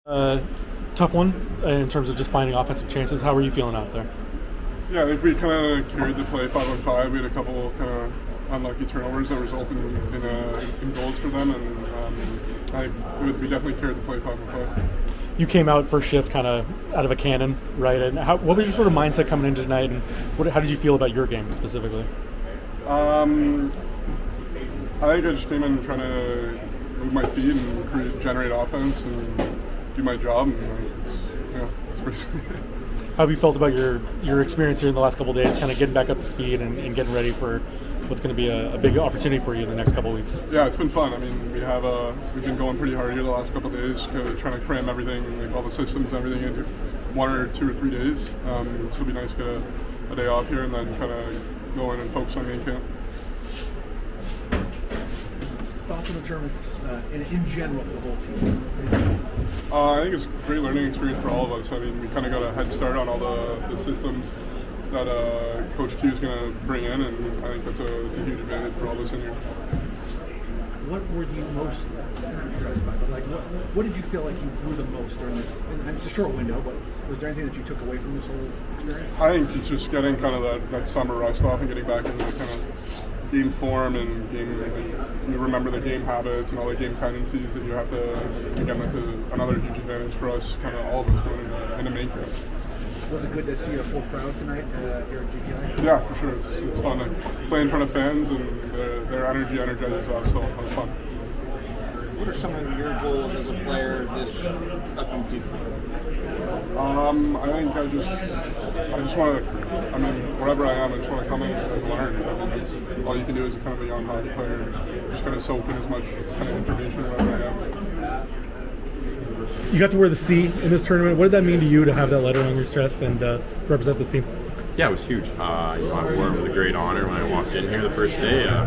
Tough one in terms of just finding offensive chances. How are you feeling out there? Yeah, I think we kind of carried the play 5-on-5. We had a couple kind of unlucky turnovers that resulted in goals for them, and I think we definitely carried the play 5-on-5. You came out first shift kind of out of a cannon, right? And what was your sort of mindset coming into tonight, and how did you feel about your game specifically? I think I just came in trying to move my feet and generate offense and do my job. And it's basically it. How have you felt about your experience here in the last couple of days, kind of getting back up to speed and getting ready for what's going to be a big opportunity for you in the next couple of weeks? Yeah, it's been fun. I mean, we've been going pretty hard here the last couple of days, trying to cram everything, like all the systems and everything into 1 or 2 or 3 days. So it'll be nice to get a day off here and then kind of go in and focus on main camp. Thoughts on the tournament in general for the whole team? I think it's a great learning experience for all of us. I mean, we kind of got a head start on all the systems that Coach Q is going to bring in, and I think it's a huge advantage for all of us in here. What were you most impressed by? Like, what did you feel like you grew the most during this? And it's a short window, but was there anything that you took away from this whole experience? I think it's just getting kind of that summer rust off and getting back into the kind of game form and you remember the game habits and all the game tendencies that you have to. Again, that's another huge advantage for us, kind of all of us going into main camp. Was it good to see a full crowd tonight here at GPI? Yeah, for sure. It's fun to play in front of fans, and their energy energizes us, so it was fun. What are some of your goals as a player this upcoming season? I think I just want to, I mean, wherever I am, I just want to come in and learn. I mean, that's all you can do as a kind of a young hockey player. Just kind of soak in as much kind of information wherever I am. You got to wear the C in this tournament. What did that mean to you to have that letter on your chest and represent this team? Yeah, it was huge. I wore it with a great honor when I walked in here the first day. I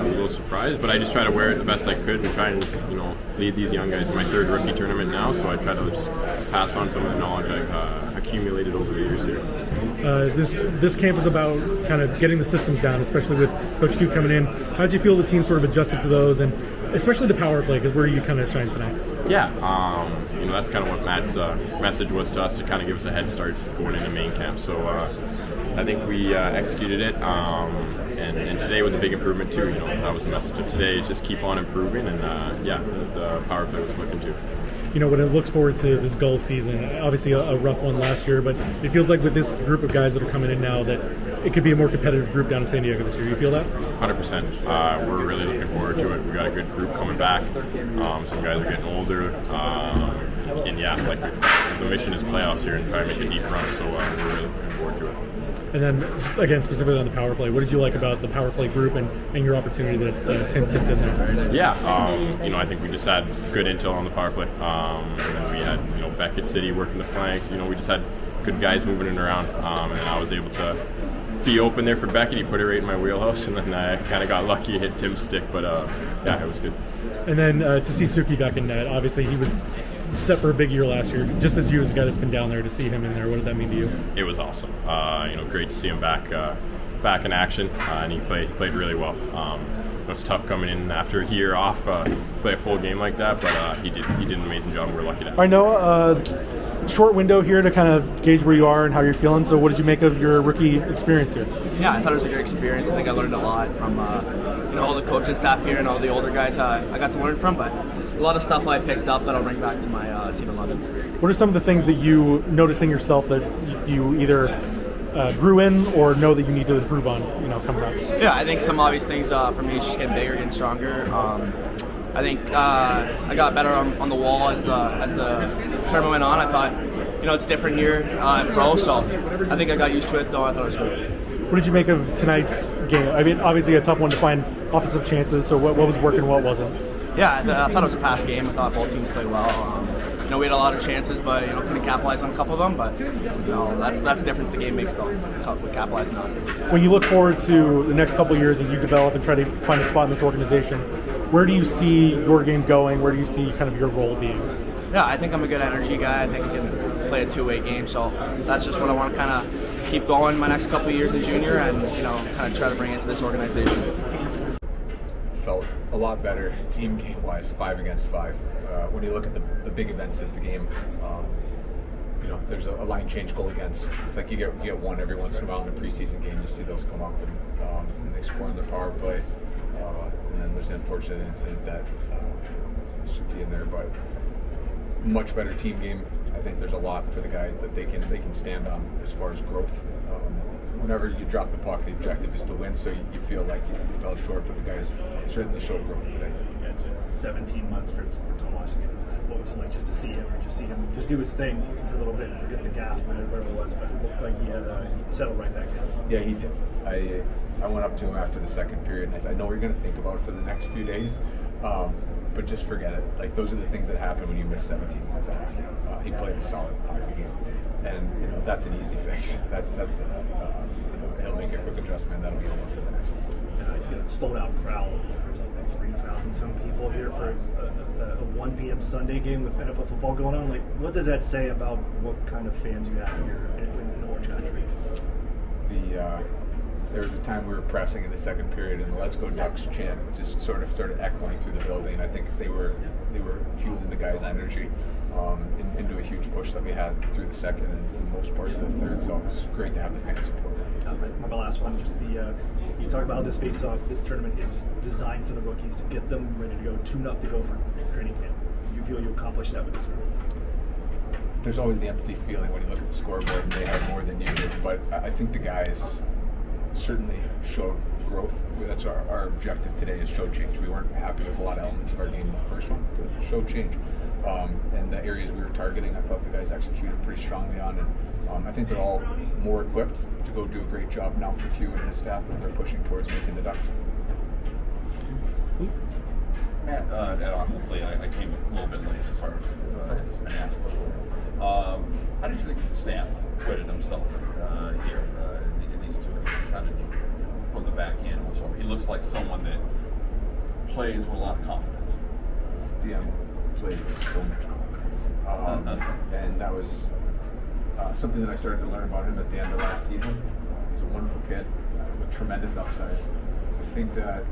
was a little surprised, but I just try to wear it the best I could and try and lead these young guys in my 3rd rookie tournament now. So I try to just pass on some of the knowledge I've accumulated over the years here. This camp is about kind of getting the systems down, especially with Coach Q coming in. How did you feel the team sort of adjusted to those, and especially the power play, because where you kind of shine tonight? Yeah, that's kind of what Matt's message was to us, to kind of give us a head start going into main camp. So I think we executed it, and today was a big improvement too. That was the message of today, is just keep on improving, and the power play was looking too. When it looks forward to this Gulls season, obviously a rough one last year, but it feels like with this group of guys that are coming in now that it could be a more competitive group down in San Diego this year. You feel that? 100%. We're really looking forward to it. We got a good group coming back. Some guys are getting older. And the mission is playoffs here and try to make a deep run, so we're really looking forward to it. And then, again, specifically on the power play, what did you like about the power play group and your opportunity that Tim tipped in there? Yeah, I think we just had good intel on the power play. And then we had, Beckett City working the flanks. We just had good guys moving it around. And I was able to be open there for Beckett. He put it right in my wheelhouse, and then I kind of got lucky, hit Tim's stick. But, it was good. And then to see Suki back in net, obviously he was set for a big year last year. Just as you as a guy that's been down there, to see him in there, what did that mean to you? It was awesome. Great to see him back in action, and he played really well. It was tough coming in after a year off, play a full game like that, but he did an amazing job, and we're lucky to have him. I know short window here to kind of gauge where you are and how you're feeling. So what did you make of your rookie experience here? Yeah, I thought it was a great experience. I think I learned a lot from all the coaching staff here and all the older guys I got to learn from, but a lot of stuff I picked up that I'll bring back to my team in London. What are some of the things that you notice in yourself that you either grew in or know that you need to improve on, coming up? Yeah, I think some obvious things for me is just getting bigger, getting stronger. I think I got better on the wall as the tournament went on. I thought, it's different here in pro, so I think I got used to it, though. I thought it was good. What did you make of tonight's game? I mean, obviously a tough one to find offensive chances, so what was working, what wasn't? Yeah, I thought it was a fast game. I thought both teams played well. We had a lot of chances, but couldn't capitalize on a couple of them. But that's the difference the game makes, though. Capitalizing on it. When you look forward to the next couple of years as you develop and try to find a spot in this organization, where do you see your game going? Where do you see kind of your role being? Yeah, I think I'm a good energy guy. I think I can play a two-way game. So that's just what I want to kind of keep going my next couple of years in junior, and kind of try to bring into this organization. Felt a lot better team game-wise, 5 against 5. when you look at the big events at the game, there's a line change goal against. It's like you get one every once in a while in a preseason game. You see those come up and they score on their power play, and then there's the unfortunate incident that Suki in there, but much better team game. I think there's a lot for the guys that they can stand on as far as growth. Whenever you drop the puck, the objective is to win, so you feel like you fell short, but the guys certainly showed growth today. Yeah, it's 17 months for Tomas. What was it like just to see him, just do his thing for a little bit and forget the gaff, whatever it was, but it looked like he had settled right back in. Yeah, he did. I went up to him after the second period and I said, I know what you're going to think about for the next few days, but just forget it. Like, those are the things that happen when you miss 17 months of hockey. He played a solid hockey game, and that's an easy fix. That's the he'll make a quick adjustment. That'll be over for the next. You got a sold out crowd. There's like 3,000 some people here for a 1 p.m. Sunday game with NFL football going on. Like, what does that say about what kind of fans you have here in Orange Country? There was a time we were pressing in the second period, and the "Let's Go Ducks" chant just sort of echoing through the building. I think they were fueling the guys' energy into a huge push that we had through the second and most parts of the third. So it's great to have the fan support. My last one, just you talk about how this face-off, this tournament is designed for the rookies to get them ready to go, tune up to go for training camp. Do you feel you accomplished that with this group? There's always the empty feeling when you look at the scoreboard and they have more than you did, but I think the guys certainly showed growth. That's our objective today, is show change. We weren't happy with a lot of elements of our game in the first one. Good. Show change. And the areas we were targeting, I thought the guys executed pretty strongly on, and I think they're all more equipped to go do a great job now for Q and his staff as they're pushing towards making the Ducks. Matt, hopefully I came a little bit late, so sorry if it's been asked before. How did you think Stamp acquitted himself here in these 2 games? How did you, from the back end, he looks like someone that plays with a lot of confidence. Stamp played with so much confidence. And that was something that I started to learn about him at the end of last season. He's a wonderful kid with tremendous upside. I think that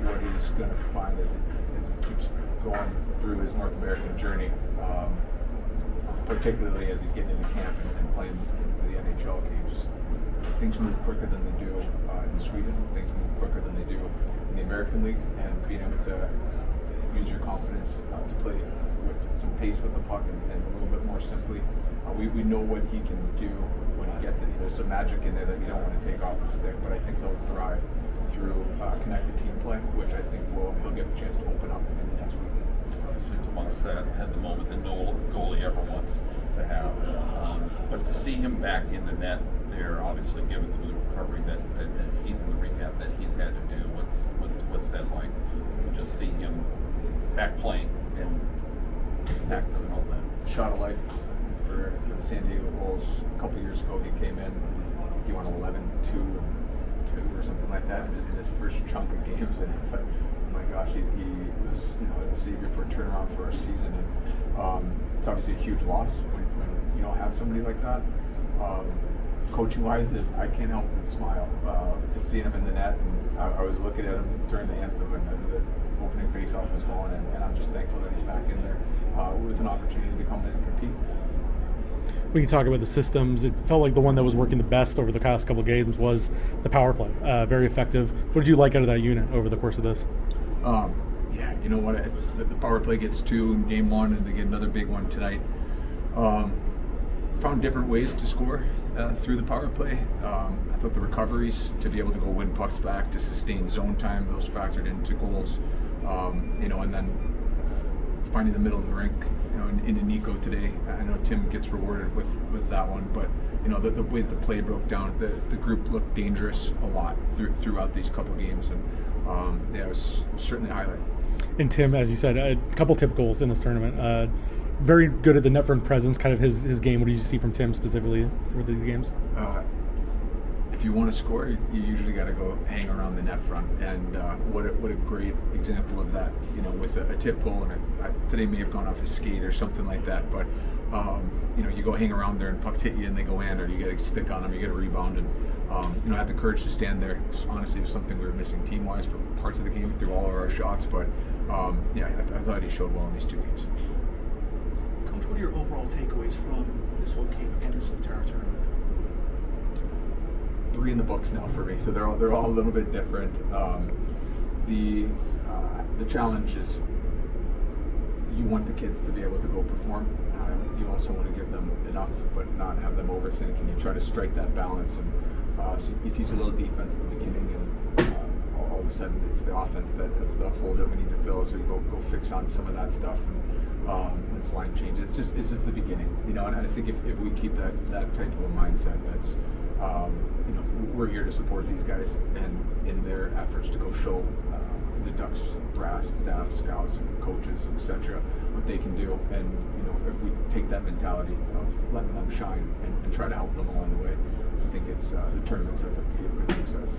what he's going to find as he keeps going through his North American journey, particularly as he's getting into camp and playing for the NHL games, things move quicker than they do in Sweden. Things move quicker than they do in the American League, and being able to use your confidence to play with some pace with the puck and a little bit more simply. We know what he can do when he gets it. There's some magic in there that you don't want to take off the stick, but I think he'll thrive through connected team play, which I think he'll get a chance to open up in the next week. Obviously, Tomas had the moment that no goalie ever wants to have. But to see him back in the net there, obviously given through the recovery that he's in the rehab that he's had to do, what's that like to just see him back playing and active and all that? It's a shot of life for the San Diego Gulls. A couple years ago, he came in, he won 11-2 or something like that in his first chunk of games, and it's like, oh my gosh, he was a savior for a turnaround for our season, and it's obviously a huge loss when you don't have somebody like that. Coaching wise, I can't help but smile to see him in the net, and I was looking at him during the anthem and as the opening face-off was going, and I'm just thankful that he's back in there with an opportunity to come in and compete. We can talk about the systems. It felt like the one that was working the best over the past couple of games was the power play. Very effective. What did you like out of that unit over the course of this? Yeah, you know what? The power play gets 2 in game 1, and they get another big one tonight. Found different ways to score through the power play. I thought the recoveries to be able to go win pucks back, to sustain zone time, those factored into goals. And then finding the middle of the rink, into Nico today. I know Tim gets rewarded with that one, but the way the play broke down, the group looked dangerous a lot throughout these couple games, and it was certainly a highlight. And Tim, as you said, a couple tip goals in this tournament. Very good at the net front presence, kind of his game. What did you see from Tim specifically for these games? If you want to score, you usually got to go hang around the net front, and what a great example of that. With a tip goal, and today may have gone off his skate or something like that, but you go hang around there and pucks hit you and they go in, or you get a stick on them, you get a rebound, and have the courage to stand there. Honestly, it was something we were missing team-wise for parts of the game through all of our shots, but I thought he showed well in these 2 games. Coach, what are your overall takeaways from this whole game and this entire tournament? 3 in the books now for me, so they're all a little bit different. The challenge is you want the kids to be able to go perform. You also want to give them enough, but not have them overthink, and you try to strike that balance. And so you teach a little defense at the beginning, and all of a sudden it's the offense that's the hole that we need to fill. So you go fix on some of that stuff, and this line changes. It's just the beginning, and I think if we keep that type of a mindset, that's we're here to support these guys and in their efforts to go show the Ducks brass, staff, scouts, coaches, etc., what they can do. And if we take that mentality of letting them shine and try to help them along the way, I think it's the tournament sets up to be a great success.